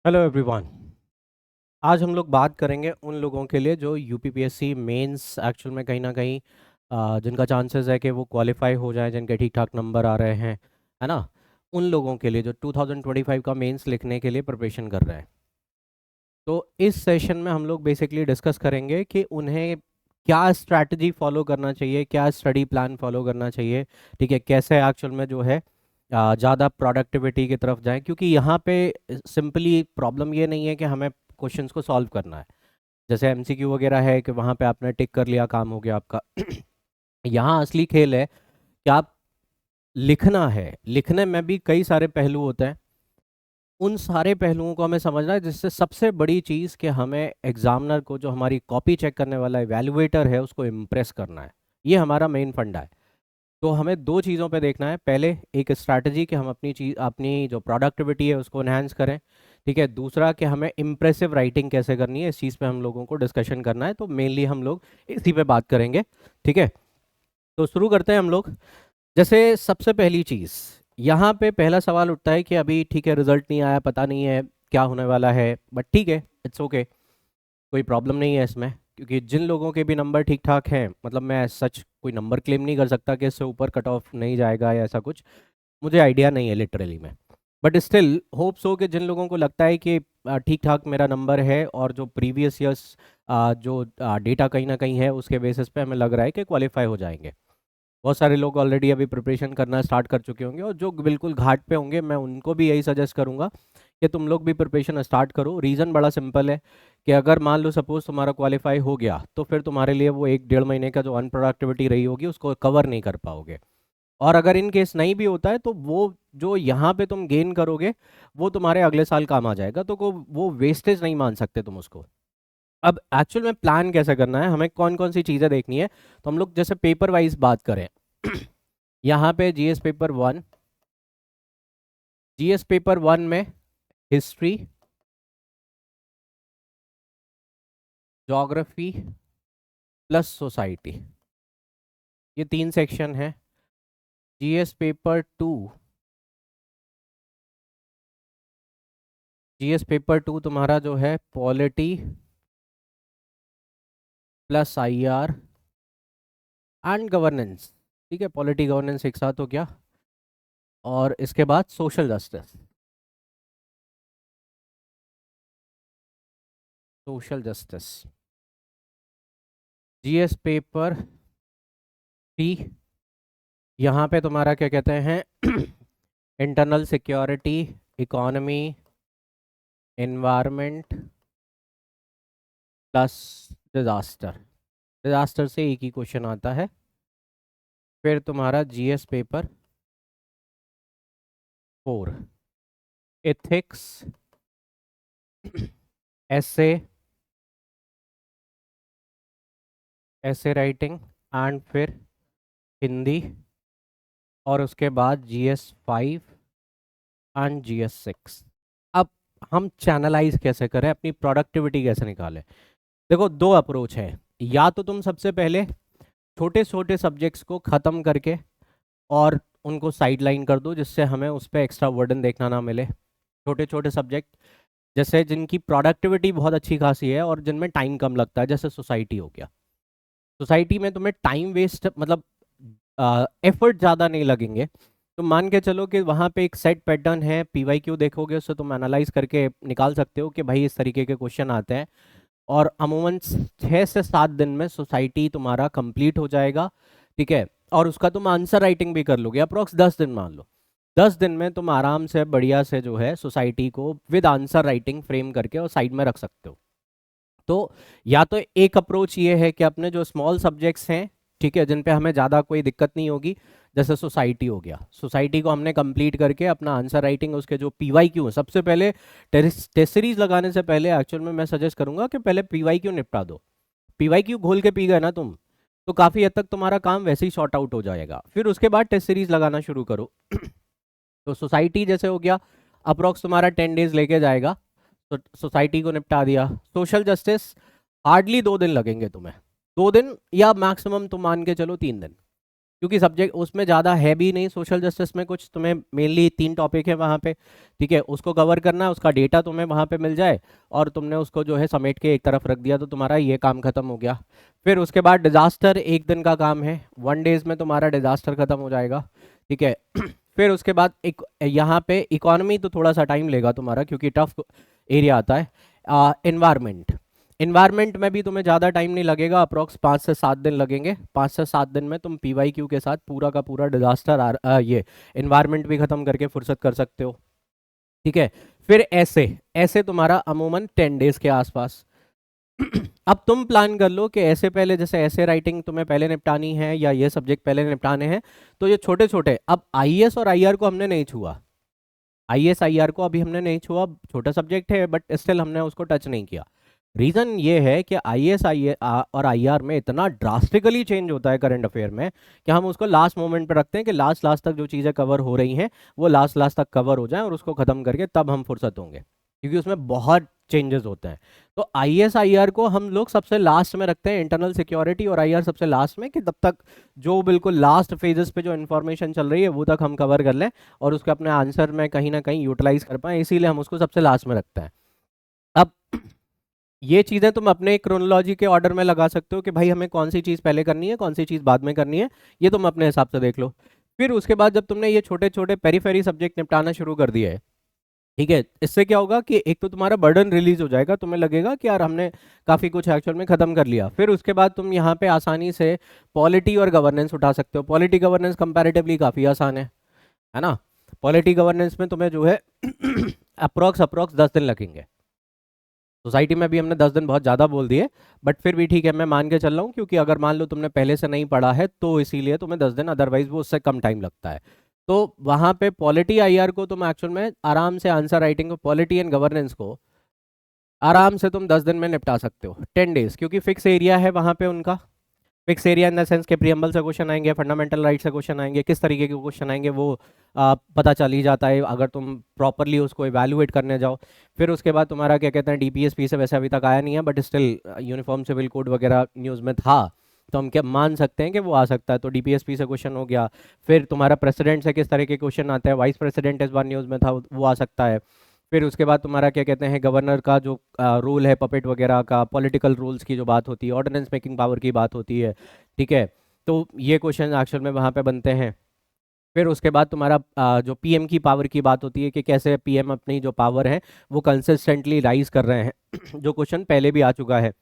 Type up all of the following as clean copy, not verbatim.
Hello everyone. आज हम लोग बात करेंगे उन लोगों के लिए जो यूपीपीएससी मेंस एक्चुअल में कहीं ना कहीं जिनका चांसेस है कि वो क्वालिफाई हो जाए, जिनके ठीक ठाक नंबर आ रहे हैं, है ना। उन लोगों के लिए जो 2025 का मेंस लिखने के लिए प्रिपरेशन कर रहे हैं। तो इस सेशन में हम लोग बेसिकली डिस्कस करेंगे कि उन्हें क्या स्ट्रैटेजी फॉलो करना चाहिए, क्या स्टडी प्लान फॉलो करना चाहिए, ठीक है, कैसे एक्चुअल में जो है ज़्यादा प्रोडक्टिविटी की तरफ जाएं। क्योंकि यहाँ पे सिंपली प्रॉब्लम ये नहीं है कि हमें क्वेश्चंस को सॉल्व करना है, जैसे एमसीक्यू वगैरह है कि वहाँ पे आपने टिक कर लिया, काम हो गया आपका। यहाँ असली खेल है कि आप लिखना है। लिखने में भी कई सारे पहलू होते हैं, उन सारे पहलुओं को हमें समझना है, जिससे सबसे बड़ी चीज़ कि हमें एग्जामिनर को, जो हमारी कॉपी चेक करने वाला एवेलुएटर है, उसको इम्प्रेस करना है। ये हमारा मेन फंडा है। तो हमें दो चीज़ों पे देखना है, पहले एक स्ट्रैटेजी कि हम अपनी चीज़, अपनी जो प्रोडक्टिविटी है उसको एनहांस करें, ठीक है। दूसरा कि हमें इम्प्रेसिव राइटिंग कैसे करनी है, इस चीज़ पे हम लोगों को डिस्कशन करना है। तो मेनली हम लोग इसी पे बात करेंगे, ठीक है। तो शुरू करते हैं हम लोग। जैसे सबसे पहली चीज़, यहाँ पे पहला सवाल उठता है कि अभी ठीक है, रिजल्ट नहीं आया, पता नहीं है क्या होने वाला है, बट ठीक है, इट्स ओके, कोई प्रॉब्लम नहीं है इसमें। क्योंकि जिन लोगों के भी नंबर ठीक ठाक हैं, मतलब मैं सच कोई नंबर क्लेम नहीं कर सकता कि इससे ऊपर कट ऑफ नहीं जाएगा या ऐसा कुछ, मुझे आइडिया नहीं है लिटरली में। बट स्टिल होप्स हो कि जिन लोगों को लगता है कि ठीक ठाक मेरा नंबर है और जो प्रीवियस ईयर्स जो डेटा कहीं ना कहीं है उसके बेसिस पे हमें लग रहा है कि क्वालिफाई हो जाएंगे। बहुत सारे लोग ऑलरेडी अभी प्रिपरेशन करना स्टार्ट कर चुके होंगे, और जो बिल्कुल घाट पे होंगे मैं उनको भी यही सजेस्ट करूंगा कि तुम लोग भी प्रिपरेशन स्टार्ट करो। रीज़न बड़ा सिंपल है कि अगर मान लो सपोज तुम्हारा क्वालिफाई हो गया, तो फिर तुम्हारे लिए वो 1 डेढ़ महीने का जो अनप्रोडक्टिविटी रही होगी उसको कवर नहीं कर पाओगे। और अगर इन केस नहीं भी होता है, तो वो जो यहाँ पे तुम गेन करोगे वो तुम्हारे अगले साल काम आ जाएगा, तो वो वेस्टेज नहीं मान सकते तुम उसको। अब एक्चुअल में प्लान कैसे करना है, हमें कौन कौन सी चीज़ें देखनी है, तो हम लोग जैसे पेपर वाइज बात करें। यहाँ पे जीएस पेपर 1, जीएस पेपर 1 में हिस्ट्री, ज्योग्राफी प्लस सोसाइटी, ये 3 सेक्शन है। जीएस पेपर 2, जीएस पेपर 2 तुम्हारा जो है polity plus IR and governance, ठीक है, पॉलिटी गवर्नेंस एक साथ हो गया। और इसके बाद social justice, social justice. GS paper 3, यहाँ पे तुम्हारा क्या कहते हैं, internal security, economy, environment plus disaster. Disaster से एक ही क्वेश्चन आता है। फिर तुम्हारा जीएस पेपर 4, एथिक्स, ऐसे, ऐसे राइटिंग, एंड फिर हिंदी। और उसके बाद जीएस 5 एंड जीएस 6। अब हम चैनलाइज कैसे करें, अपनी प्रोडक्टिविटी कैसे निकालें। देखो, दो अप्रोच है। या तो तुम सबसे पहले छोटे छोटे सब्जेक्ट्स को ख़त्म करके और उनको साइडलाइन कर दो, जिससे हमें उस पर एक्स्ट्रा वर्डन देखना ना मिले। छोटे छोटे सब्जेक्ट जैसे जिनकी प्रोडक्टिविटी बहुत अच्छी खासी है और जिनमें टाइम कम लगता है, जैसे सोसाइटी हो गया। सोसाइटी में तुम्हें टाइम वेस्ट, मतलब एफर्ट ज़्यादा नहीं लगेंगे। तो मान के चलो कि वहाँ पे एक सेट पैटर्न है, पीवाईक्यू देखोगे उससे तुम एनालाइज करके निकाल सकते हो कि भाई इस तरीके के क्वेश्चन आते हैं। और अमूमन 6 से 7 दिन में सोसाइटी तुम्हारा कंप्लीट हो जाएगा, ठीक है। और उसका तुम आंसर राइटिंग भी कर लोगे, अप्रोक्स 10 दिन मान लो। 10 दिन में तुम आराम से बढ़िया से जो है सोसाइटी को विद आंसर राइटिंग फ्रेम करके और साइड में रख सकते हो। तो या तो एक अप्रोच ये है कि अपने जो स्मॉल सब्जेक्ट्स हैं, ठीक है, जिन पे हमें ज़्यादा कोई दिक्कत नहीं होगी, जैसे सोसाइटी हो गया, सोसाइटी को हमने कंप्लीट करके अपना आंसर राइटिंग, उसके जो पीवाईक्यू है, सबसे पहले टेस्ट सीरीज लगाने से पहले एक्चुअल में मैं सजेस्ट करूंगा कि पहले पीवाईक्यू निपटा दो। पीवाईक्यू घोल के पी गए ना तुम, तो काफ़ी हद तक तुम्हारा काम वैसे ही शॉर्ट आउट हो जाएगा। फिर उसके बाद टेस्ट सीरीज लगाना शुरू करो। तो सोसाइटी जैसे हो गया, अप्रोक्स तुम्हारा 10 डेज लेके जाएगा। तो सोसाइटी को निपटा दिया। सोशल जस्टिस हार्डली 2 दिन लगेंगे तुम्हें, 2 दिन या मैक्सिमम तुम मान के चलो 3 दिन। क्योंकि सब्जेक्ट उसमें ज़्यादा है भी नहीं, सोशल जस्टिस में कुछ तुम्हें मेनली 3 टॉपिक है वहाँ पे, ठीक है, उसको कवर करना है, उसका डेटा तुम्हें वहाँ पे मिल जाए और तुमने उसको जो है समेट के एक तरफ रख दिया तो तुम्हारा ये काम खत्म हो गया। फिर उसके बाद डिजास्टर, एक दिन का काम है, 1 डेज में तुम्हारा डिजास्टर खत्म हो जाएगा, ठीक है। फिर उसके बाद एक यहाँ पे इकोनॉमी तो थोड़ा सा टाइम लेगा तुम्हारा क्योंकि टफ एरिया आता है। इन्वायरमेंट, इन्वायरमेंट में भी तुम्हें ज़्यादा टाइम नहीं लगेगा, अप्रॉक्स 5 से 7 दिन लगेंगे। 5 से 7 दिन में तुम PYQ के साथ पूरा का पूरा डिजास्टर ये इन्वायरमेंट भी ख़त्म करके फुर्सत कर सकते हो, ठीक है। फिर ऐसे ऐसे तुम्हारा अमूमन 10 डेज के आसपास। अब तुम प्लान कर लो कि ऐसे पहले, जैसे ऐसे राइटिंग तुम्हें पहले निपटानी है या ये सब्जेक्ट पहले निपटाने हैं, तो ये छोटे छोटे, अब IAS और IR को हमने नहीं छुआ, IAS IR को अभी हमने नहीं छुआ, छोटा सब्जेक्ट है बट स्टिल हमने उसको टच नहीं किया। रीज़न ये है कि IAS और IR में इतना ड्रास्टिकली चेंज होता है करंट अफेयर में कि हम उसको लास्ट मोमेंट पे रखते हैं कि लास्ट लास्ट तक जो चीज़ें कवर हो रही हैं वो लास्ट लास्ट तक कवर हो जाएं और उसको ख़त्म करके तब हम फुर्सत होंगे, क्योंकि उसमें बहुत चेंजेस होते हैं। तो IAS IR को हम लोग सबसे लास्ट में रखते हैं, इंटरनल सिक्योरिटी और IR सबसे लास्ट में, कि तब तक जो बिल्कुल लास्ट फेजेस पे जो इन्फॉर्मेशन चल रही है वो तक हम कवर कर लें और उसके अपने आंसर में कहीं ना कहीं यूटिलाइज कर पाएँ, इसीलिए हम उसको सबसे लास्ट में रखते हैं। अब ये चीज़ें तुम अपने क्रोनोलॉजी के ऑर्डर में लगा सकते हो कि भाई हमें कौन सी चीज़ पहले करनी है, कौन सी चीज़ बाद में करनी है, ये तुम अपने हिसाब से देख लो। फिर उसके बाद जब तुमने ये छोटे छोटे पेरीफेरी सब्जेक्ट निपटाना शुरू कर दिया है, ठीक है, इससे क्या होगा कि एक तो तुम्हारा बर्डन रिलीज हो जाएगा, तुम्हें लगेगा कि यार हमने काफ़ी कुछ एक्चुअल में ख़त्म कर लिया। फिर उसके बाद तुम यहाँ पे आसानी से पॉलिटी और गवर्नेंस उठा सकते हो। पॉलिटी गवर्नेंस कंपैरेटिवली काफ़ी आसान है ना। पॉलिटी गवर्नेंस में तुम्हें जो है अप्रोक्स अप्रोक्स 10 दिन लगेंगे। सोसाइटी में भी हमने 10 दिन बहुत ज़्यादा बोल दिए, बट फिर भी ठीक है, मैं मान के चल रहा हूँ, क्योंकि अगर मान लो तुमने पहले से नहीं पढ़ा है तो इसीलिए तुम्हें 10 दिन, अदरवाइज वो उससे कम टाइम लगता है। तो वहाँ पे पॉलिटी IR को तुम एक्चुअल में आराम से, आंसर राइटिंग को, पॉलिटी एंड गवर्नेंस को आराम से तुम 10 दिन में निपटा सकते हो, 10 डेज, क्योंकि फिक्स एरिया है वहाँ पे उनका। Fix area in the sense के प्रियम्बल से क्वेश्चन आएंगे, फंडामेंटल राइट से क्वेश्चन आएंगे, किस तरीके के क्वेश्चन आएंगे वो पता चल ही जाता है अगर तुम प्रॉपरली उसको इवैल्यूएट करने जाओ। फिर उसके बाद तुम्हारा क्या कहते हैं, DPSP से वैसे अभी तक आया नहीं है, but still uniform civil code वगैरह न्यूज़ में था, तो हम क्या मान सकते हैं कि वो आ सकता है, तो DPSP से क्वेश्चन हो गया। फिर तुम्हारा प्रेसिडेंट से किस तरह के क्वेश्चन आते हैं, वाइस प्रेसिडेंट इस बार न्यूज़ में था, वो आ सकता है। फिर उसके बाद तुम्हारा क्या कहते हैं, गवर्नर का जो रूल है, पपेट वगैरह का, पॉलिटिकल रूल्स की जो बात होती है, ऑर्डिनेंस मेकिंग पावर की बात होती है, ठीक है, तो ये क्वेश्चन एक्चुअल में वहाँ पे बनते हैं। फिर उसके बाद तुम्हारा जो PM की पावर की बात होती है कि कैसे PM अपनी जो पावर है वो कंसिस्टेंटली राइज कर रहे हैं जो क्वेश्चन पहले भी आ चुका है।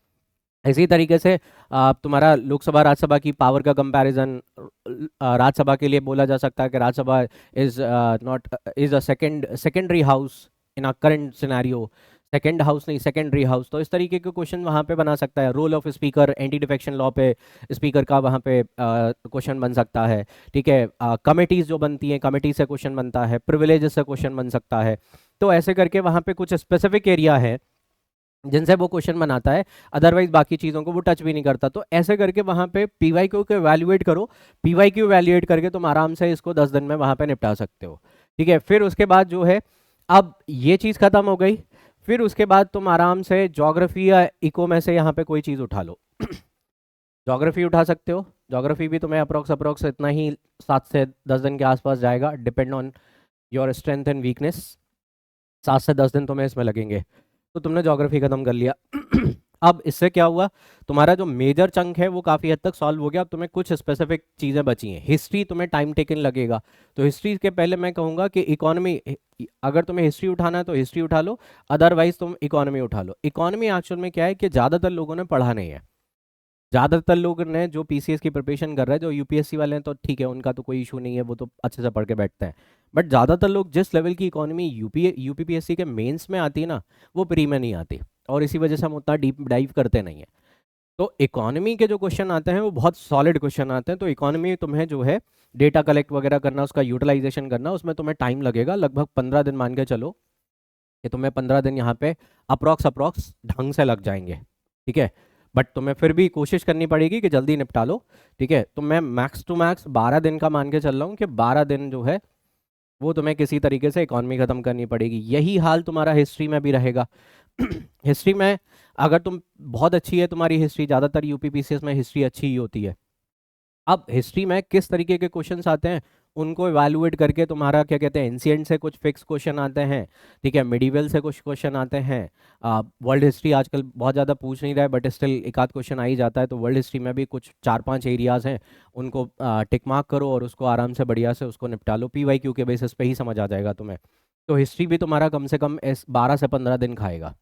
इसी तरीके से तुम्हारा लोकसभा राज्यसभा की पावर का कंपैरिजन, राज्यसभा के लिए बोला जा सकता है कि Rajya Sabha is not, is a secondary house in a current scenario, second house नहीं, सेकेंडरी हाउस। तो इस तरीके के क्वेश्चन वहाँ पे बना सकता है। Role of speaker, anti defection law पे स्पीकर का वहाँ पे क्वेश्चन बन सकता है, ठीक है। कमिटीज़ जो बनती हैं, कमिटी से क्वेश्चन बनता है, प्रिविलेजेस से क्वेश्चन बन सकता है। तो ऐसे करके वहाँ पे कुछ स्पेसिफिक एरिया है जिनसे वो क्वेश्चन बनाता है, अदरवाइज बाकी चीज़ों को वो टच भी नहीं करता। तो ऐसे करके वहाँ पे PYQ को वैल्यूएट करो, PYQ वैल्यूएट करके तुम आराम से इसको 10 दिन में वहाँ पे निपटा सकते हो, ठीक है। फिर उसके बाद जो है, अब ये चीज़ खत्म हो गई। फिर उसके बाद तुम आराम से ज्योग्राफी या इको में से यहाँ पे कोई चीज़ उठा लो। ज्योग्राफी उठा सकते हो, ज्योग्राफी भी तुम्हें अप्रोक्स अप्रोक्स इतना ही 7 से 10 दिन के आसपास जाएगा, depend on your strength and weakness. 7 से 10 दिन तुम्हें इसमें लगेंगे। तो तुमने ज्योग्राफी खत्म कर लिया। अब इससे क्या हुआ, तुम्हारा जो मेजर चंक है वो काफ़ी हद तक सॉल्व हो गया। अब तुम्हें कुछ स्पेसिफिक चीज़ें बची हैं। हिस्ट्री तुम्हें टाइम टेकन लगेगा, तो हिस्ट्री के पहले मैं कहूँगा कि इकोनॉमी, अगर तुम्हें हिस्ट्री उठाना है तो हिस्ट्री उठा लो, अदरवाइज तुम इकोनॉमी उठा लो। इकोनॉमी एक्चुअल में क्या है कि ज़्यादातर लोगों ने पढ़ा नहीं है। ज़्यादातर लोग ने जो PCS की प्रिपरेशन कर रहे हैं, जो UPSC वाले हैं, तो ठीक है, उनका तो कोई इशू नहीं है, वो तो अच्छे से पढ़ के बैठते हैं। बट ज़्यादातर लोग जिस लेवल की इकोनॉमी UPSC के मेंस में आती है ना, वो प्री में नहीं आती, और इसी वजह से हम उतना डीप डाइव करते नहीं हैं। तो इकोनॉमी के जो क्वेश्चन आते हैं वो बहुत सॉलिड क्वेश्चन आते हैं। तो इकोनॉमी तुम्हें जो है डेटा कलेक्ट वगैरह करना, उसका यूटिलाइजेशन करना, उसमें तुम्हें टाइम लगेगा, लगभग 15 दिन मान के चलो कि तुम्हें 15 दिन यहाँ पे अप्रॉक्स अप्रॉक्स ढंग से लग जाएंगे, ठीक है। बट तुम्हें फिर भी कोशिश करनी पड़ेगी कि जल्दी निपटा लो, ठीक है। तो मैं मैक्स टू मैक्स 12 दिन का मान के चल रहा हूँ कि 12 दिन जो है वो तुम्हें किसी तरीके से इकॉनमी ख़त्म करनी पड़ेगी। यही हाल तुम्हारा हिस्ट्री में भी रहेगा। हिस्ट्री में अगर तुम बहुत अच्छी है तुम्हारी हिस्ट्री, ज़्यादातर UP PCS में हिस्ट्री अच्छी ही होती है, अब हिस्ट्री में किस तरीके के क्वेश्चंस आते हैं उनको इवैल्यूएट करके तुम्हारा क्या कहते हैं, एंशिएंट से कुछ फिक्स क्वेश्चन आते हैं, ठीक है, मिडिवल से कुछ क्वेश्चन आते हैं। वर्ल्ड हिस्ट्री आजकल बहुत ज़्यादा पूछ नहीं रहा है, बट स्टिल एक आध क्वेश्चन आ ही जाता है। तो वर्ल्ड हिस्ट्री में भी कुछ 4-5 एरियाज हैं, उनको टिक मार्क करो और उसको आराम से बढ़िया से उसको निपटा लो। PYQ के बेसिस पे ही समझ आ जाएगा तुम्हें। तो हिस्ट्री भी तुम्हारा कम से कम 12 से 15 दिन खाएगा।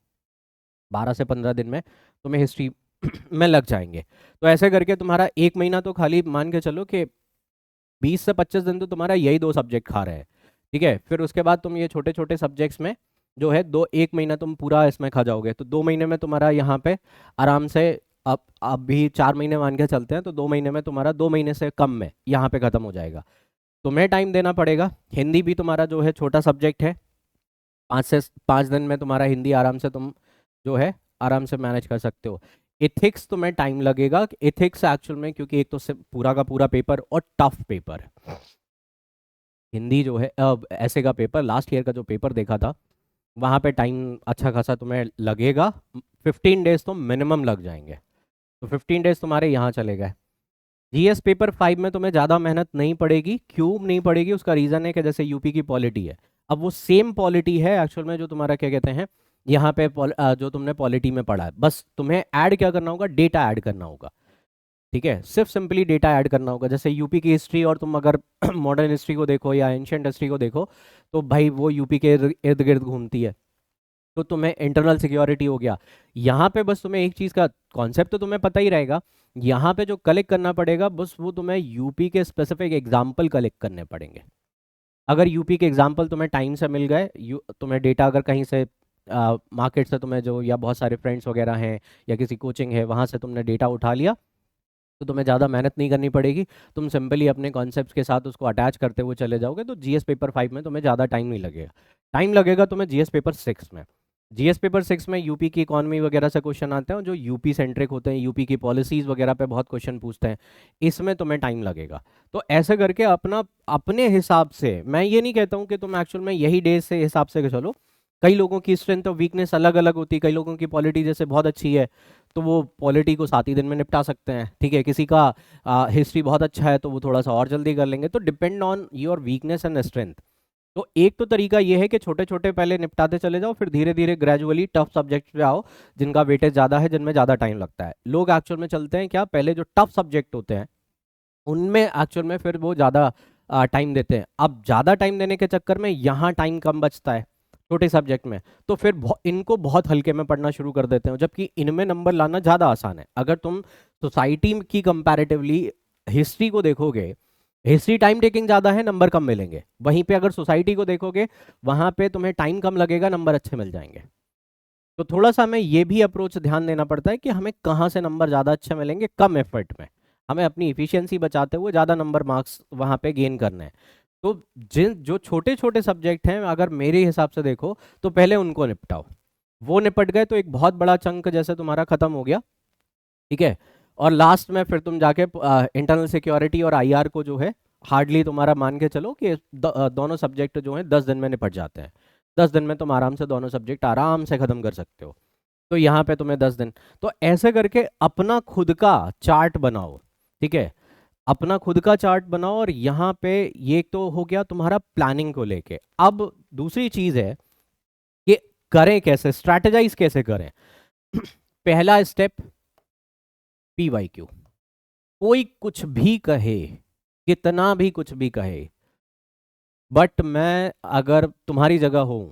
12 से 15 दिन में तुम्हें हिस्ट्री में लग जाएंगे। तो ऐसे करके तुम्हारा 1 महीना तो खाली मान के चलो कि 20 से 25 दिन तो तुम्हारा यही 2 सब्जेक्ट खा रहे हैं, ठीक है। फिर उसके बाद तुम ये छोटे छोटे सब्जेक्ट्स में जो है 1 महीना तुम पूरा इसमें खा जाओगे। तो 2 महीने में तुम्हारा यहाँ पे आराम से, अब भी 4 महीने मान के चलते हैं, तो 2 महीने में तुम्हारा 2 महीने से कम में यहाँ पे खत्म हो जाएगा। तुम्हें टाइम देना पड़ेगा। हिंदी भी तुम्हारा जो है छोटा सब्जेक्ट है, 5 दिन में तुम्हारा हिंदी आराम से तुम जो है आराम से मैनेज कर सकते हो। इथिक्स तुम्हें टाइम लगेगा। इथिक्स एक्चुअल में, क्योंकि एक तो पूरा का पूरा पेपर और टफ पेपर है हिंदी जो है, ऐसे का पेपर लास्ट ईयर का जो पेपर देखा था, वहाँ पे टाइम अच्छा खासा तुम्हें लगेगा। 15 डेज तो मिनिमम लग जाएंगे। तो 15 डेज तुम्हारे यहाँ चले गए। GS पेपर 5 में तुम्हें ज़्यादा मेहनत नहीं पड़ेगी। क्यों नहीं पड़ेगी? उसका रीज़न है कि जैसे यूपी की पॉलिटी है, अब वो सेम पॉलिटी है एक्चुअल में जो तुम्हारा क्या कहते हैं यहाँ पे जो तुमने पॉलिटी में पढ़ा है। बस तुम्हें ऐड क्या करना होगा, डेटा ऐड करना होगा, ठीक है। सिर्फ सिंपली डेटा ऐड करना होगा। जैसे यूपी की हिस्ट्री और तुम अगर मॉडर्न हिस्ट्री को देखो या एंशियंट हिस्ट्री को देखो, तो भाई वो यूपी के इर्द गिर्द घूमती है। तो तुम्हें इंटरनल सिक्योरिटी हो गया। यहाँ पे बस तुम्हें एक चीज़ का कॉन्सेप्ट तो तुम्हें पता ही रहेगा। यहाँ पे जो कलेक्ट करना पड़ेगा बस वो तुम्हें यूपी के स्पेसिफिक एग्जाम्पल कलेक्ट करने पड़ेंगे। अगर यूपी के एग्जाम्पल तुम्हें टाइम से मिल गए, तुम्हें डेटा अगर कहीं से मार्केट से तुम्हें जो, या बहुत सारे फ्रेंड्स वगैरह हैं या किसी कोचिंग है वहाँ से तुमने डेटा उठा लिया, तो तुम्हें ज़्यादा मेहनत नहीं करनी पड़ेगी। तुम सिंपली अपने कॉन्सेप्ट्स के साथ उसको अटैच करते हुए चले जाओगे। तो GS पेपर 5 में तुम्हें ज़्यादा टाइम नहीं लगेगा। टाइम लगेगा तुम्हें GS पेपर 6 में। GS पेपर 6 में यूपी की इकॉनमी वगैरह से क्वेश्चन आते हैं, जो यूपी सेंट्रिक होते हैं, यूपी की पॉलिसीज़ वगैरह पे बहुत क्वेश्चन पूछते हैं। इसमें तुम्हें टाइम लगेगा। तो ऐसे करके अपना अपने हिसाब से, मैं ये नहीं कहता हूँ कि तुम एक्चुअल में यही डेज से हिसाब से चलो। कई लोगों की स्ट्रेंथ और वीकनेस अलग अलग होती है। कई लोगों की पॉलिटी जैसे बहुत अच्छी है, तो वो पॉलिटी को 7 ही दिन में निपटा सकते हैं, ठीक है। किसी का हिस्ट्री बहुत अच्छा है तो वो थोड़ा सा और जल्दी कर लेंगे। तो depend on your weakness and strength. तो एक तो तरीका ये है कि छोटे छोटे पहले निपटाते चले जाओ, फिर धीरे धीरे ग्रेजुअली टफ सब्जेक्ट पे आओ, जिनका वेटेज ज़्यादा है, जिनमें ज़्यादा टाइम लगता है। लोग एक्चुअल में चलते हैं क्या, पहले जो टफ सब्जेक्ट होते हैं उनमें एक्चुअल में फिर वो ज़्यादा टाइम देते हैं। अब ज़्यादा टाइम देने के चक्कर में यहाँ टाइम कम बचता है छोटे सब्जेक्ट में, तो फिर इनको बहुत हल्के में पढ़ना शुरू कर देते हैं, जबकि इनमें नंबर लाना ज़्यादा आसान है। अगर तुम सोसाइटी की कंपैरेटिवली हिस्ट्री को देखोगे, हिस्ट्री टाइम टेकिंग ज़्यादा है, नंबर कम मिलेंगे। वहीं पे अगर सोसाइटी को देखोगे, वहाँ पे तुम्हें टाइम कम लगेगा, नंबर अच्छे मिल जाएंगे। तो थोड़ा सा हमें ये भी अप्रोच ध्यान देना पड़ता है कि हमें कहाँ से नंबर ज़्यादा अच्छे मिलेंगे कम एफर्ट में। हमें अपनी इफिशियंसी बचाते हुए ज़्यादा नंबर मार्क्स वहाँ पे गेन करने हैं। तो जिन जो छोटे छोटे सब्जेक्ट हैं, अगर मेरे हिसाब से देखो, तो पहले उनको निपटाओ। वो निपट गए तो एक बहुत बड़ा चंक जैसे तुम्हारा खत्म हो गया, ठीक है। और लास्ट में फिर तुम जाके इंटरनल सिक्योरिटी और IR को जो है, हार्डली तुम्हारा मान के चलो कि दोनों सब्जेक्ट जो हैं 10 दिन में निपट जाते हैं। 10 दिन में तुम आराम से दोनों सब्जेक्ट आराम से ख़त्म कर सकते हो। तो यहाँ पे तुम्हें 10 दिन। तो ऐसे करके अपना खुद का चार्ट बनाओ, ठीक है। अपना खुद का चार्ट बनाओ। और यहाँ पे ये तो हो गया तुम्हारा प्लानिंग को लेके। अब दूसरी चीज़ है कि करें कैसे, स्ट्रैटेजाइज कैसे करें। पहला स्टेप, PYQ। कोई कुछ भी कहे, कितना भी कुछ भी कहे, बट मैं अगर तुम्हारी जगह हूं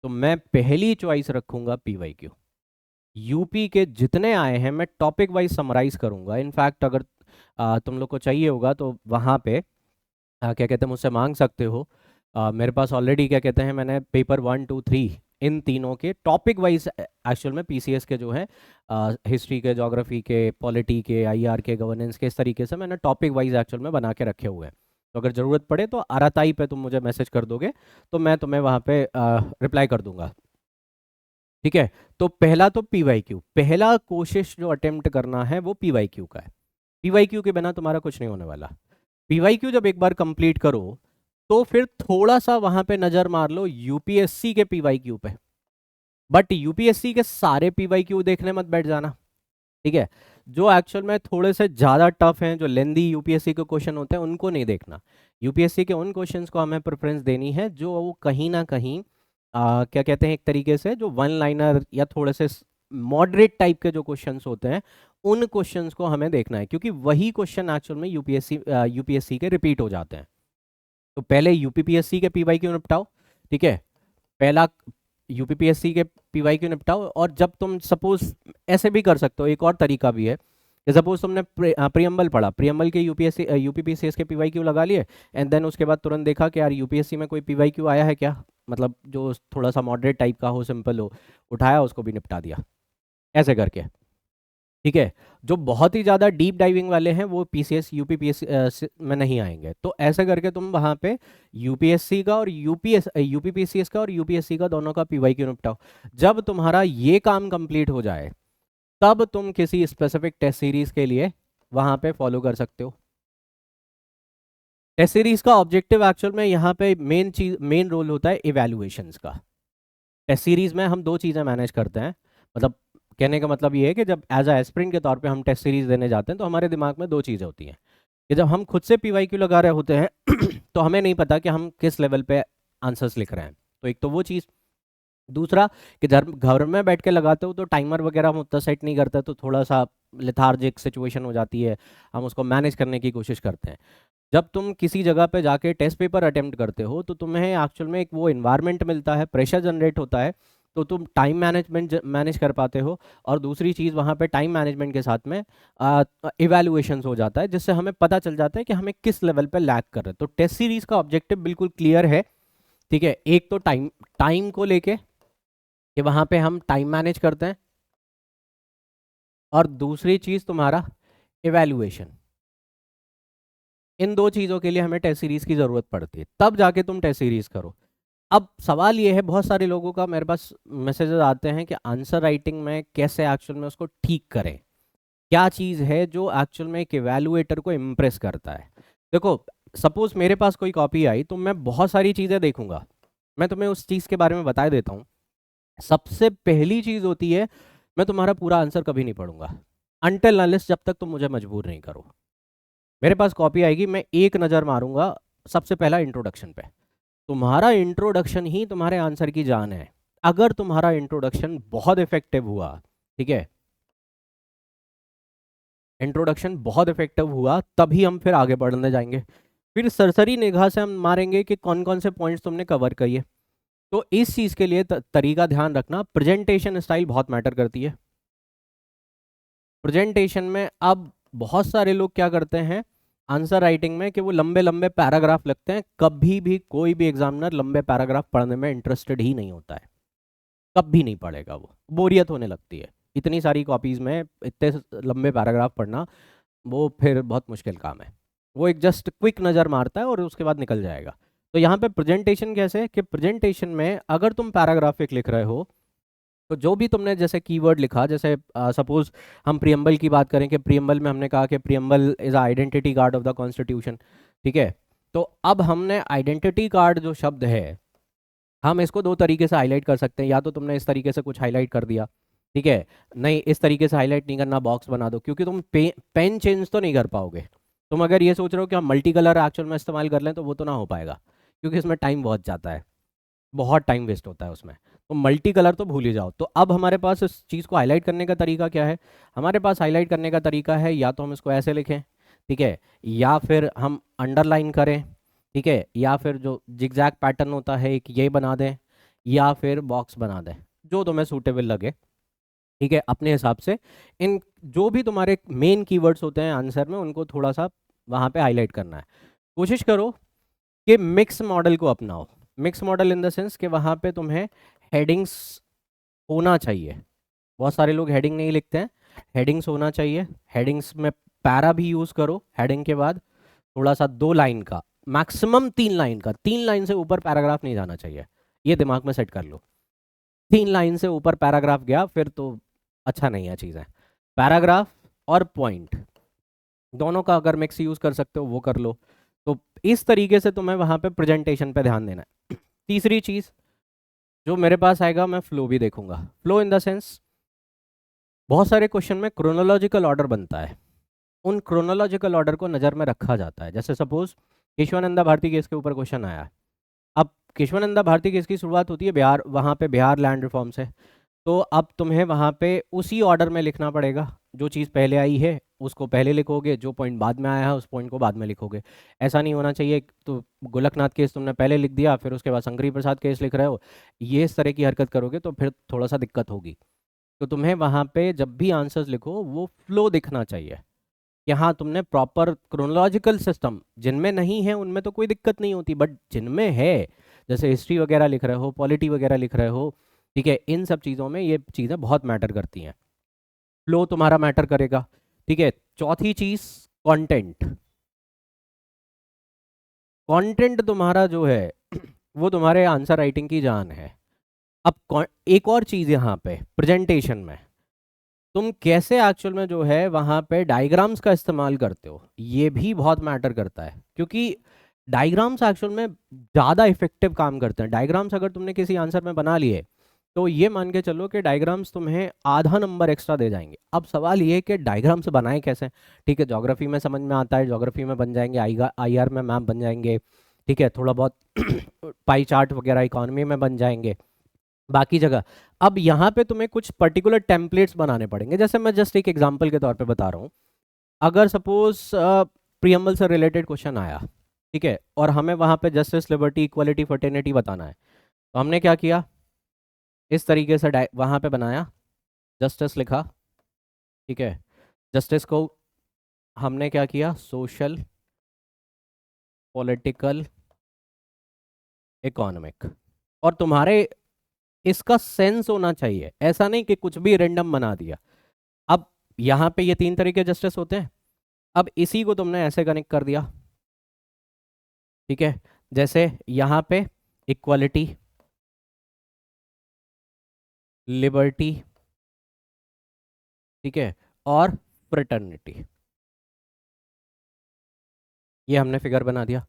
तो मैं पहली चॉइस रखूंगा PYQ। यूपी के जितने आए हैं मैं टॉपिक वाइज समराइज करूंगा। इनफैक्ट अगर तुम लोग को चाहिए होगा तो वहाँ पे क्या कहते हैं, मुझसे मांग सकते हो। मेरे पास ऑलरेडी क्या कहते हैं, मैंने पेपर 1, 2, 3 इन तीनों के टॉपिक वाइज एक्चुअल में PCS के जो है, हिस्ट्री के, ज्योग्राफी के, पॉलिटी के, IR के, गवर्नेंस के, इस तरीके से मैंने टॉपिक वाइज एक्चुअल में बना के रखे हुए हैं। तो अगर ज़रूरत पड़े तो आराताई पे तुम मुझे मैसेज कर दोगे, तो मैं तुम्हें वहाँ पे रिप्लाई कर दूंगा, ठीक है। तो पहला तो PYQ, पहला कोशिश जो अटेम्प्ट करना है वो PYQ का है। PYQ के बिना तुम्हारा कुछ नहीं होने वाला। PYQ जब एक बार कंप्लीट करो, तो फिर थोड़ा सा वहां पे नजर मार लो UPSC के PYQ पे। बट UPSC के सारे PYQ देखने मत बैठ जाना, ठीक है। जो एक्चुअल में थोड़े से ज़्यादा टफ हैं, जो लेंदी यूपीएससी के क्वेश्चन होते हैं, उनको नहीं देखना। यूपीएससी के उन क्वेश्चंस को हमें प्रेफरेंस देनी है जो वो कहीं ना कहीं क्या कहते हैं, एक तरीके से जो वन लाइनर या थोड़े से मॉडरेट टाइप के जो क्वेश्चंस होते हैं, उन क्वेश्चंस को हमें देखना है, क्योंकि वही क्वेश्चन एक्चुअल में यूपीएससी के रिपीट हो जाते हैं। तो पहले यूपीपीएससी के पीवाईक्यू निपटाओ, ठीक है, पहला यूपीपीएससी के पीवाईक्यू निपटाओ। और जब तुम सपोज ऐसे भी कर सकते हो, एक और तरीका भी है कि सपोज तुमने प्रियम्बल पढ़ा, प्रियम्बल के यूपीपीसीएस के पीवाईक्यू लगा लिए, एंड देन उसके बाद तुरंत देखा कि यार यूपीएससी में कोई पीवाईक्यू आया है क्या, मतलब जो थोड़ा सा मॉडरेट टाइप का हो, सिंपल हो, उठाया उसको भी निपटा दिया, ऐसे करके, ठीक है। जो बहुत ही ज़्यादा डीप डाइविंग वाले हैं वो पीसीएस यूपीपीएससी में नहीं आएंगे। तो ऐसे करके तुम वहाँ पे यूपीएससी का और यूपीपीसीएस का और यूपीएससी का दोनों का पीवाईक्यू निपटाओ। जब तुम्हारा ये काम कंप्लीट हो जाए, तब तुम किसी स्पेसिफिक टेस्ट सीरीज के लिए वहाँ पे फॉलो कर सकते हो। टेस्ट सीरीज का ऑब्जेक्टिव एक्चुअल में यहाँ पे मेन रोल होता है इवैल्यूएशंस का। टेस्ट सीरीज में हम दो चीज़ें मैनेज करते हैं, मतलब कहने का मतलब ये है कि जब एज अ एस्पिरेंट के तौर पे हम टेस्ट सीरीज देने जाते हैं तो हमारे दिमाग में दो चीज़ें होती हैं कि जब हम खुद से पीवाईक्यू लगा रहे होते हैं तो हमें नहीं पता कि हम किस लेवल पे आंसर्स लिख रहे हैं। तो एक तो वो चीज़, दूसरा कि जब घर में बैठ के लगाते हो तो टाइमर वगैरह हम उतना सेट नहीं करते, तो थोड़ा सा लेथार्जिक सिचुएशन हो जाती है, हम उसको मैनेज करने की कोशिश करते हैं। जब तुम किसी जगह पे जाके टेस्ट पेपर अटेम्प्ट करते हो तो तुम्हें एक्चुअल में एक वो इन्वायरमेंट मिलता है, प्रेशर जनरेट होता है, तो तुम टाइम मैनेजमेंट मैनेज कर पाते हो। और दूसरी चीज़ वहाँ पे टाइम मैनेजमेंट के साथ में इवैल्यूएशंस हो जाता है, जिससे हमें पता चल जाता है कि हमें किस लेवल पे लैग कर रहे हैं। तो टेस्ट सीरीज का ऑब्जेक्टिव बिल्कुल क्लियर है, ठीक है। एक तो टाइम टाइम को लेके कि वहाँ पे हम टाइम मैनेज करते हैं, और दूसरी चीज़ तुम्हारा इवैल्यूएशन। इन दो चीज़ों के लिए हमें टेस्ट सीरीज की ज़रूरत पड़ती है, तब जाके तुम टेस्ट सीरीज करो। अब सवाल ये है, बहुत सारे लोगों का मेरे पास मैसेजेस आते हैं कि आंसर राइटिंग में कैसे एक्चुअल में उसको ठीक करें, क्या चीज़ है जो एक्चुअल में एक इवैल्यूएटर को इम्प्रेस करता है। देखो, सपोज मेरे पास कोई कॉपी आई तो मैं बहुत सारी चीज़ें देखूंगा, मैं तुम्हें उस चीज़ के बारे में बता देता हूँ। सबसे पहली चीज़ होती है, मैं तुम्हारा पूरा आंसर कभी नहीं पढ़ूंगा अनटिल अनलेस जब तक तुम मुझे मजबूर नहीं करो। मेरे पास कॉपी आएगी, मैं एक नज़र मारूंगा सबसे पहला इंट्रोडक्शन पे। तुम्हारा इंट्रोडक्शन ही तुम्हारे आंसर की जान है। अगर तुम्हारा इंट्रोडक्शन बहुत इफेक्टिव हुआ, ठीक है, इंट्रोडक्शन बहुत इफेक्टिव हुआ, तभी हम फिर आगे बढ़ने जाएंगे। फिर सरसरी निगाह से हम मारेंगे कि कौन कौन से पॉइंट्स तुमने कवर किए। तो इस चीज़ के लिए तरीका ध्यान रखना, प्रेजेंटेशन स्टाइल बहुत मैटर करती है। प्रेजेंटेशन में अब बहुत सारे लोग क्या करते हैं आंसर राइटिंग में कि वो लंबे लंबे पैराग्राफ लिखते हैं। कभी भी कोई भी एग्जामिनर लंबे पैराग्राफ पढ़ने में इंटरेस्टेड ही नहीं होता है, कभी नहीं पढ़ेगा, वो बोरियत होने लगती है। इतनी सारी कॉपीज़ में इतने लंबे पैराग्राफ पढ़ना, वो फिर बहुत मुश्किल काम है। वो एक जस्ट क्विक नज़र मारता है और उसके बाद निकल जाएगा। तो यहाँ पे प्रेजेंटेशन कैसे है कि प्रेजेंटेशन में अगर तुम पैराग्राफिक लिख रहे हो, तो जो भी तुमने जैसे कीवर्ड लिखा, जैसे सपोज हम प्रियम्बल की बात करें कि प्रियम्बल में हमने कहा कि preamble is identity card of the constitution, ठीक है। तो अब हमने आइडेंटिटी कार्ड जो शब्द है, हम इसको दो तरीके से हाईलाइट कर सकते हैं। या तो तुमने इस तरीके से कुछ हाईलाइट कर दिया, ठीक है, नहीं इस तरीके से हाईलाइट नहीं करना, बॉक्स बना दो, क्योंकि तुम पेन चेंज तो नहीं कर पाओगे। तुम अगर ये सोच रहे हो कि हम मल्टी कलर एक्चुअल में इस्तेमाल कर लें, तो वो तो ना हो पाएगा, क्योंकि इसमें टाइम बहुत जाता है, बहुत टाइम वेस्ट होता है उसमें। तो मल्टी कलर तो भूल ही जाओ। तो अब हमारे पास इस चीज़ को हाईलाइट करने का तरीका क्या है, हमारे पास हाईलाइट करने का तरीका है, या तो हम इसको ऐसे लिखें, ठीक है, या फिर हम अंडरलाइन करें, ठीक है, या फिर जो जिगजैग पैटर्न होता है एक ये बना दें, या फिर बॉक्स बना दें, जो तुम्हें सूटेबल लगे, ठीक है, अपने हिसाब से। इन जो भी तुम्हारे मेन कीवर्ड्स होते हैं आंसर में, उनको थोड़ा सा वहाँ पे हाईलाइट करना है। कोशिश करो कि मिक्स मॉडल को अपनाओ। Mix model in the sense कि वहाँ पे तुम्हें हेडिंग्स होना चाहिए। बहुत सारे लोग हेडिंग नहीं लिखते हैं, हेडिंग्स होना चाहिए। हेडिंग्स में पैरा भी यूज़ करो हेडिंग के बाद, थोड़ा सा 2 लाइन का, मैक्सिमम 3 लाइन का, 3 लाइन से ऊपर पैराग्राफ नहीं जाना चाहिए, ये दिमाग में सेट कर लो। 3 लाइन से ऊपर पैराग्राफ गया फिर तो अच्छा नहीं है चीज़ें। पैराग्राफ और पॉइंट दोनों का अगर मिक्स यूज़ कर सकते हो वो कर लो। तो इस तरीके से तुम्हें वहाँ पे प्रेजेंटेशन पे ध्यान देना है। तीसरी चीज़ जो मेरे पास आएगा, मैं फ्लो भी देखूंगा। फ्लो इन द सेंस बहुत सारे क्वेश्चन में क्रोनोलॉजिकल ऑर्डर बनता है, उन क्रोनोलॉजिकल ऑर्डर को नज़र में रखा जाता है। जैसे सपोज केशवानंदा भारती केस के ऊपर क्वेश्चन आया। अब केशवानंदा भारती केस की शुरुआत होती है बिहार, वहाँ पे बिहार लैंड रिफॉर्म से। तो अब तुम्हें वहाँ पे उसी ऑर्डर में लिखना पड़ेगा, जो चीज़ पहले आई है उसको पहले लिखोगे, जो पॉइंट बाद में आया है उस पॉइंट को बाद में लिखोगे। ऐसा नहीं होना चाहिए तो गोलकनाथ केस तुमने पहले लिख दिया फिर उसके बाद शंकरी प्रसाद केस लिख रहे हो, ये इस तरह की हरकत करोगे तो फिर थोड़ा सा दिक्कत होगी। तो तुम्हें वहाँ पे जब भी आंसर्स लिखो वो फ्लो दिखना चाहिए कि हाँ तुमने प्रॉपर क्रोनोलॉजिकल सिस्टम, जिनमें नहीं है उनमें तो कोई दिक्कत नहीं होती, बट जिनमें है जैसे हिस्ट्री वगैरह लिख रहे हो, पॉलिटी वगैरह लिख रहे हो, ठीक है, इन सब चीज़ों में ये चीज़ें बहुत मैटर करती हैं। फ्लो तुम्हारा मैटर करेगा, ठीक है। चौथी चीज़ कंटेंट। कंटेंट तुम्हारा जो है वो तुम्हारे आंसर राइटिंग की जान है। अब एक और चीज़ यहाँ पे प्रेजेंटेशन में तुम कैसे एक्चुअल में जो है वहाँ पे डायग्राम्स का इस्तेमाल करते हो, ये भी बहुत मैटर करता है, क्योंकि डायग्राम्स एक्चुअल में ज़्यादा इफेक्टिव काम करते हैं। डायग्राम्स अगर तुमने किसी आंसर में बना लिए तो ये मान के चलो कि डायग्राम्स तुम्हें आधा नंबर एक्स्ट्रा दे जाएंगे। अब सवाल ये है कि डायग्राम्स बनाए कैसे। ठीक है, ज्योग्राफी में समझ में आता है, ज्योग्राफी में बन जाएंगे, आईआर में मैप बन जाएंगे, ठीक है, थोड़ा बहुत पाई चार्ट वगैरह इकोनॉमी में बन जाएंगे, बाकी जगह। अब यहाँ पे तुम्हें कुछ पर्टिकुलर टेम्पलेट्स बनाने पड़ेंगे। जैसे मैं जस्ट एक एग्जांपल के तौर पे बता रहा हूँ, अगर सपोज प्रियम्बल से रिलेटेड क्वेश्चन आया, ठीक है, और हमें वहाँ पे जस्टिस, लिबर्टी, इक्वलिटी, फर्टेनिटी बताना है, तो हमने क्या किया, इस तरीके से वहाँ पे बनाया, जस्टिस लिखा, ठीक है, जस्टिस को हमने क्या किया, सोशल, पॉलिटिकल, इकोनॉमिक। और तुम्हारे इसका सेंस होना चाहिए, ऐसा नहीं कि कुछ भी रेंडम बना दिया। अब यहाँ पे ये तीन तरह के जस्टिस होते हैं, अब इसी को तुमने ऐसे कनेक्ट कर दिया, ठीक है, जैसे यहाँ पे इक्वलिटी, लिबर्टी, ठीक है, और फ्रेटर्निटी, ये हमने फिगर बना दिया।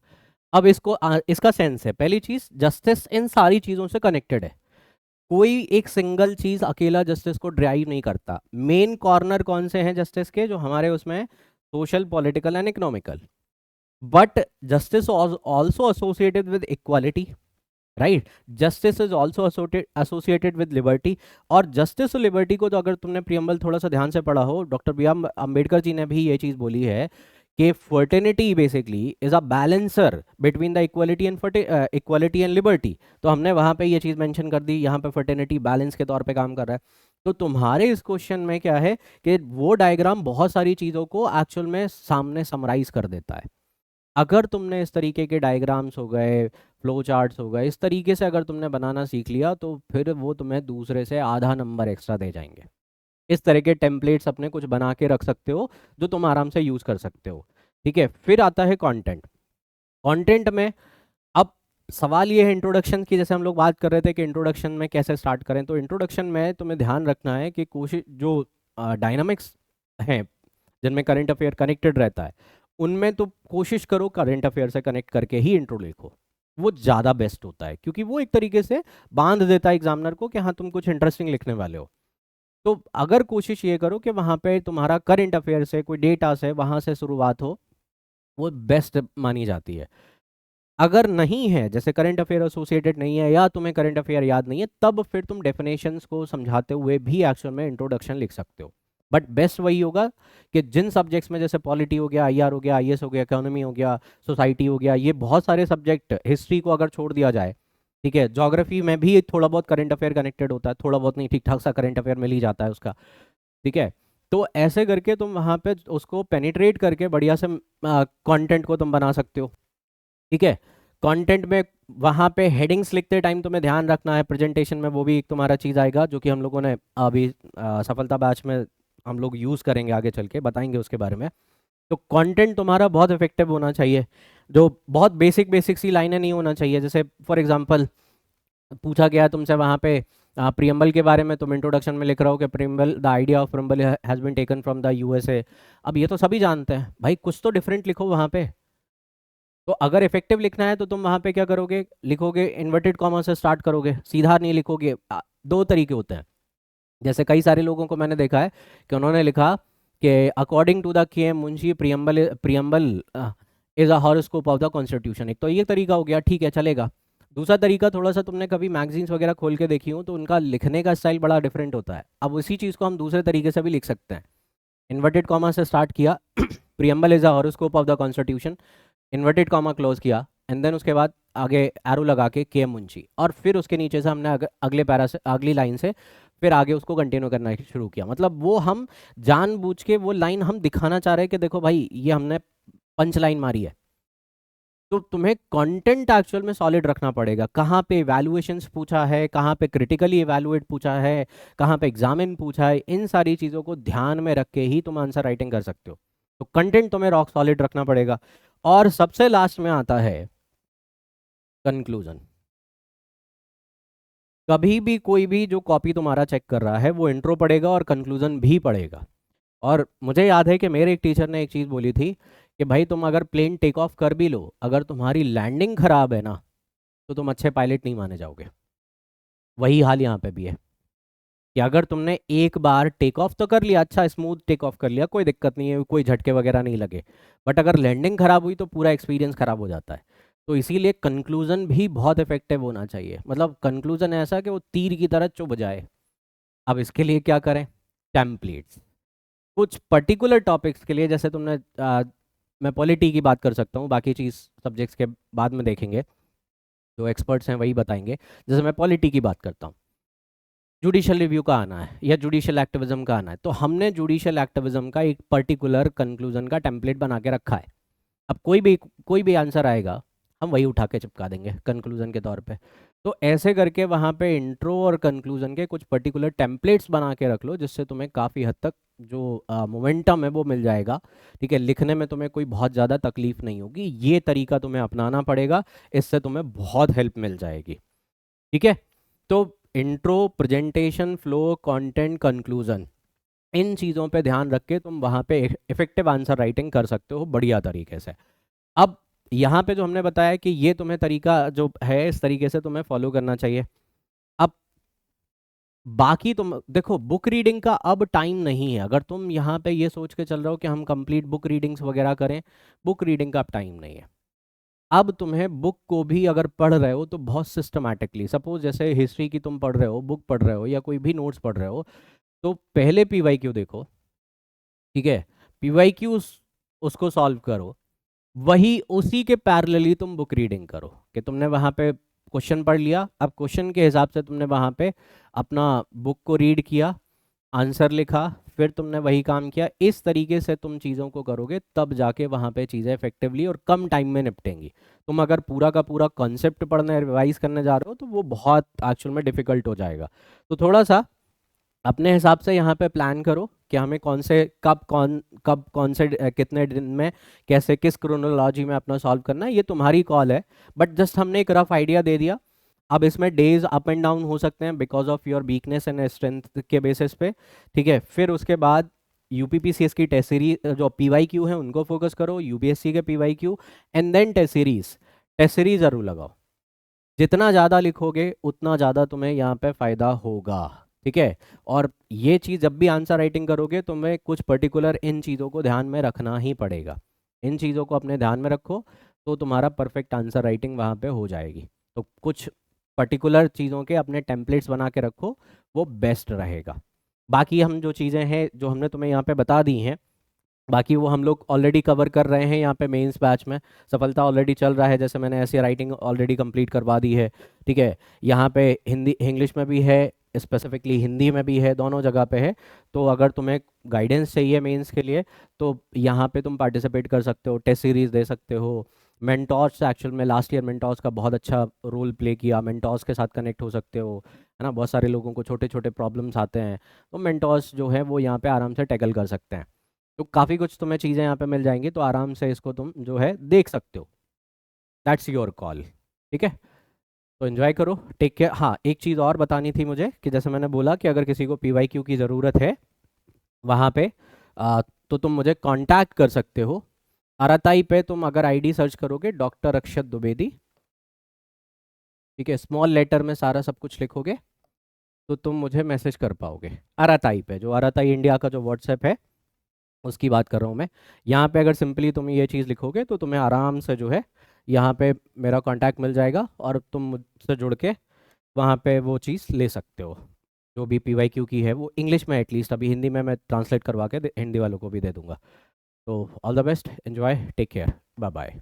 अब इसको इसका सेंस है, पहली चीज जस्टिस इन सारी चीजों से कनेक्टेड है, कोई एक सिंगल चीज अकेला जस्टिस को ड्राइव नहीं करता। मेन कॉर्नर कौन से हैं जस्टिस के, जो हमारे उसमें social, political and economical, but justice also associated with equality, right, justice is also associated with liberty. और जस्टिस और लिबर्टी को तो अगर तुमने प्रियम्बल थोड़ा सा ध्यान से पढ़ा हो, doctor B R Ambedkar ji ने भी ये चीज़ बोली है कि fraternity basically is a balancer between the equality and liberty. तो हमने वहाँ पे ये चीज़ मेंशन कर दी, यहाँ पे फर्टेनिटी बैलेंस के तौर पे काम कर रहा है। तो तुम्हारे इस क्वेश्चन में क्या है कि वो डायग्राम बहुत सारी चीज़ों को एक्चुअल में सामने समराइज कर देता है। अगर तुमने इस तरीके के डायग्राम्स हो गए, फ्लो चार्ट्स हो गए, इस तरीके से अगर तुमने बनाना सीख लिया तो फिर वो तुम्हें दूसरे से आधा नंबर एक्स्ट्रा दे जाएंगे। इस तरह के टेम्पलेट्स अपने कुछ बना के रख सकते हो जो तुम आराम से यूज़ कर सकते हो, ठीक है। फिर आता है कंटेंट। कंटेंट में अब सवाल ये है इंट्रोडक्शन की, जैसे हम लोग बात कर रहे थे कि इंट्रोडक्शन में कैसे स्टार्ट करें, तो इंट्रोडक्शन में तुम्हें ध्यान रखना है कि कोशिश जो डायनामिक्स हैं जिनमें करंट अफेयर कनेक्टेड रहता है, उनमें तो कोशिश करो करंट अफेयर से कनेक्ट करके ही इंट्रो लिखो, वो ज़्यादा बेस्ट होता है, क्योंकि वो एक तरीके से बांध देता है एग्जामिनर को कि हाँ तुम कुछ इंटरेस्टिंग लिखने वाले हो। तो अगर कोशिश ये करो कि वहाँ पे तुम्हारा करंट अफेयर से, कोई डेटा से, वहाँ से शुरुआत हो, वो बेस्ट मानी जाती है। अगर नहीं है, जैसे करंट अफेयर एसोसिएटेड नहीं है या तुम्हें करंट अफेयर याद नहीं है, तब फिर तुम डेफिनेशंस को समझाते हुए भी एक्चुअल में इंट्रोडक्शन लिख सकते हो। बट बेस्ट वही होगा कि जिन सब्जेक्ट्स में, जैसे पॉलिटी हो गया, आईआर हो गया, आईएस हो गया, इकोनॉमी हो गया, सोसाइटी हो गया, ये बहुत सारे सब्जेक्ट, हिस्ट्री को अगर छोड़ दिया जाए, ठीक है, ज्योग्राफी में भी थोड़ा बहुत करंट अफेयर कनेक्टेड होता है, थोड़ा बहुत नहीं, ठीक ठाक सा करंट अफेयर मिल ही जाता है उसका, ठीक है। तो ऐसे करके तुम वहाँ पे उसको पेनिट्रेट करके बढ़िया से कंटेंट को तुम बना सकते हो, ठीक है। कंटेंट में वहाँ पे हेडिंग्स लिखते टाइम तुम्हें ध्यान रखना है, प्रेजेंटेशन में वो भी एक तुम्हारा चीज़ आएगा जो कि हम लोगों ने अभी सफलता बैच में हम लोग यूज़ करेंगे, आगे चल के बताएंगे उसके बारे में। तो कंटेंट तुम्हारा बहुत इफेक्टिव होना चाहिए, जो बहुत बेसिक बेसिक सी लाइनें नहीं होना चाहिए। जैसे फॉर एग्जांपल पूछा गया है तुमसे वहाँ पे प्रियम्बल के बारे में, तुम इंट्रोडक्शन में लिख रहे हो कि preamble, the idea of preamble has been taken from the USA. अब ये तो सभी जानते हैं भाई, कुछ तो डिफरेंट लिखो वहाँ पे। तो अगर इफेक्टिव लिखना है तो तुम वहाँ पे क्या करोगे, लिखोगे इन्वर्टेड कॉमा से स्टार्ट करोगे, सीधा नहीं लिखोगे। दो तरीके होते हैं, जैसे कई सारे लोगों को मैंने देखा है कि उन्होंने लिखा कि according to the K M Munshi preamble is a horoscope of the constitution. एक तो ये तरीका हो गया, ठीक है चलेगा। दूसरा तरीका, थोड़ा सा तुमने कभी मैगजीन्स वगैरह खोल के देखी हो तो उनका लिखने का स्टाइल बड़ा डिफरेंट होता है। अब उसी चीज़ को हम दूसरे तरीके से भी लिख सकते हैं। इन्वर्टेड कॉमा से स्टार्ट किया preamble is a horoscope of the constitution, inverted comma close किया, एंड देन उसके बाद आगे एरो लगा के मुंशी, और फिर उसके नीचे से हमने अगले पैरा से अगली लाइन से फिर आगे उसको कंटिन्यू करना शुरू किया। मतलब वो हम जानबूझ के वो लाइन हम दिखाना चाह रहे हैं कि देखो भाई ये हमने पंच लाइन मारी है। तो तुम्हें कंटेंट एक्चुअल में सॉलिड रखना पड़ेगा। कहाँ पे इवैल्यूएशंस पूछा है, कहाँ पे क्रिटिकली इवैल्यूएट पूछा है, कहाँ पे एग्जामिन पूछा है, इन सारी चीज़ों को ध्यान में रख के ही तुम आंसर राइटिंग कर सकते हो। तो कंटेंट तुम्हें रॉक सॉलिड रखना पड़ेगा। और सबसे लास्ट में आता है कंक्लूजन। कभी भी कोई भी जो कॉपी तुम्हारा चेक कर रहा है वो इंट्रो पढ़ेगा और कंक्लूजन भी पढ़ेगा। और मुझे याद है कि मेरे एक टीचर ने एक चीज़ बोली थी कि भाई तुम अगर प्लेन टेक ऑफ कर भी लो, अगर तुम्हारी लैंडिंग खराब है ना तो तुम अच्छे पायलट नहीं माने जाओगे। वही हाल यहाँ पे भी है कि अगर तुमने एक बार टेक ऑफ तो कर लिया, अच्छा स्मूथ टेक ऑफ कर लिया, कोई दिक्कत नहीं है, कोई झटके वगैरह नहीं लगे, बट अगर लैंडिंग खराब हुई तो पूरा एक्सपीरियंस खराब हो जाता है। तो इसीलिए कंक्लूजन भी बहुत इफेक्टिव होना चाहिए। मतलब कंक्लूजन ऐसा कि वो तीर की तरह चुभ जाए। अब इसके लिए क्या करें? टेम्पलेट्स। कुछ पर्टिकुलर टॉपिक्स के लिए, जैसे तुमने मैं पॉलिटी की बात कर सकता हूँ, बाकी चीज़ सब्जेक्ट्स के बाद में देखेंगे, जो एक्सपर्ट्स हैं वही बताएंगे। जैसे मैं पॉलिटी की बात करता हूँ, जुडिशियल रिव्यू का आना है या जुडिशियल एक्टिविज्म का आना है, तो हमने जुडिशियल एक्टिविज्म का एक पर्टिकुलर कंक्लूजन का टेम्पलेट बना के रखा है। अब कोई भी आंसर आएगा हम वही उठा के चिपका देंगे कंक्लूजन के तौर पे। तो ऐसे करके वहाँ पे इंट्रो और कंक्लूजन के कुछ पर्टिकुलर टेम्पलेट्स बना के रख लो, जिससे तुम्हें काफ़ी हद तक जो मोमेंटम है वो मिल जाएगा। ठीक है, लिखने में तुम्हें कोई बहुत ज़्यादा तकलीफ नहीं होगी। ये तरीका तुम्हें अपनाना पड़ेगा, इससे तुम्हें बहुत हेल्प मिल जाएगी। ठीक है, तो intro, presentation, flow, content, conclusion, इन चीज़ों पे ध्यान रख के तुम वहाँ पे इफेक्टिव आंसर राइटिंग कर सकते हो बढ़िया तरीके से। अब यहाँ पे जो हमने बताया कि ये तुम्हें तरीका जो है इस तरीके से तुम्हें फॉलो करना चाहिए। अब बाकी तुम देखो, बुक रीडिंग का अब टाइम नहीं है। अगर तुम यहाँ पे ये सोच के चल रहे हो कि हम कंप्लीट बुक रीडिंग्स वगैरह करें, बुक रीडिंग का अब टाइम नहीं है। अब तुम्हें बुक को भी अगर पढ़ रहे हो तो बहुत सिस्टमैटिकली, सपोज जैसे हिस्ट्री की तुम पढ़ रहे हो, बुक पढ़ रहे हो या कोई भी नोट्स पढ़ रहे हो, तो पहले पीवाईक्यू देखो। ठीक है, पीवाईक्यू उसको सॉल्व करो, वही उसी के पैरेलली तुम बुक रीडिंग करो कि तुमने वहाँ पे क्वेश्चन पढ़ लिया, अब क्वेश्चन के हिसाब से तुमने वहाँ पे अपना बुक को रीड किया, आंसर लिखा, फिर तुमने वही काम किया। इस तरीके से तुम चीज़ों को करोगे तब जाके वहाँ पे चीज़ें इफेक्टिवली और कम टाइम में निपटेंगी। तुम अगर पूरा का पूरा कॉन्सेप्ट पढ़ने रिवाइज करने जा रहे हो तो वो बहुत एक्चुअल में डिफिकल्ट हो जाएगा। तो थोड़ा सा अपने हिसाब से यहाँ पे प्लान करो कि हमें कौन से कब कौन से कितने दिन में कैसे किस क्रोनोलॉजी में अपना सॉल्व करना है, ये तुम्हारी कॉल है। बट जस्ट हमने एक रफ आइडिया दे दिया। अब इसमें डेज अप एंड डाउन हो सकते हैं because of your weakness and strength के बेसिस पे। ठीक है, फिर उसके बाद यूपीपीसीएस की टेस्ट सीरीज जो पीवाईक्यू है उनको फोकस करो, यूपीएससी के PYQ, and then test series जरूर लगाओ। जितना ज़्यादा लिखोगे उतना ज़्यादा तुम्हें यहाँ पे फ़ायदा होगा। ठीक है, और ये चीज़ जब भी आंसर राइटिंग करोगे तुम्हें कुछ पर्टिकुलर इन चीज़ों को ध्यान में रखना ही पड़ेगा। इन चीज़ों को अपने ध्यान में रखो तो तुम्हारा परफेक्ट आंसर राइटिंग वहाँ पे हो जाएगी। तो कुछ पर्टिकुलर चीज़ों के अपने टेम्पलेट्स बना के रखो, वो बेस्ट रहेगा। बाकी हम जो चीज़ें हैं जो हमने तुम्हें यहाँ पे बता दी हैं, बाकी वो हम लोग ऑलरेडी कवर कर रहे हैं यहाँ पे मेंस बैच में। सफलता ऑलरेडी चल रहा है, जैसे मैंने ऐसी राइटिंग ऑलरेडी कंप्लीट करवा दी है। ठीक है, यहाँ पे हिंदी इंग्लिश में भी है, स्पेसिफिकली हिंदी में भी है, दोनों जगह पे है। तो अगर तुम्हें गाइडेंस चाहिए मेंस के लिए तो यहाँ पे तुम पार्टिसिपेट कर सकते हो, टेस्ट सीरीज दे सकते हो। मेंटोर्स, एक्चुअल में लास्ट ईयर मेंटोर्स का बहुत अच्छा रोल प्ले किया, मेंटोर्स के साथ कनेक्ट हो सकते हो, है ना। बहुत सारे लोगों को छोटे छोटे प्रॉब्लम्स आते हैं, तो मेंटोर्स जो है वो यहाँ पे आराम से टैकल कर सकते हैं। तो काफ़ी कुछ तुम्हें चीज़ें यहाँ पे मिल जाएंगी, तो आराम से इसको तुम जो है देख सकते हो। That's your call. ठीक है, तो एंजॉय करो, टेक केयर। हाँ, एक चीज़ और बतानी थी मुझे कि जैसे मैंने बोला कि अगर किसी को पीवाईक्यू की ज़रूरत है वहाँ पे तो तुम मुझे कांटेक्ट कर सकते हो। अराताई पे तुम अगर आईडी सर्च करोगे डॉक्टर अक्षत द्विवेदी, ठीक है, स्मॉल लेटर में सारा सब कुछ लिखोगे, तो तुम मुझे मैसेज कर पाओगे अराताई पे, जो अराताई इंडिया का जो व्हाट्सएप है उसकी बात कर रहा हूँ मैं। यहाँ पे अगर सिंपली तुम ये चीज़ लिखोगे तो तुम्हें आराम से जो है यहाँ पे मेरा कांटेक्ट मिल जाएगा, और तुम मुझसे जुड़ के वहाँ पे वो चीज़ ले सकते हो। जो भी PYQ की है वो इंग्लिश में एटलीस्ट, अभी हिंदी में मैं ट्रांसलेट करवा के हिंदी वालों को भी दे दूंगा। तो all the best, enjoy, take care, bye bye.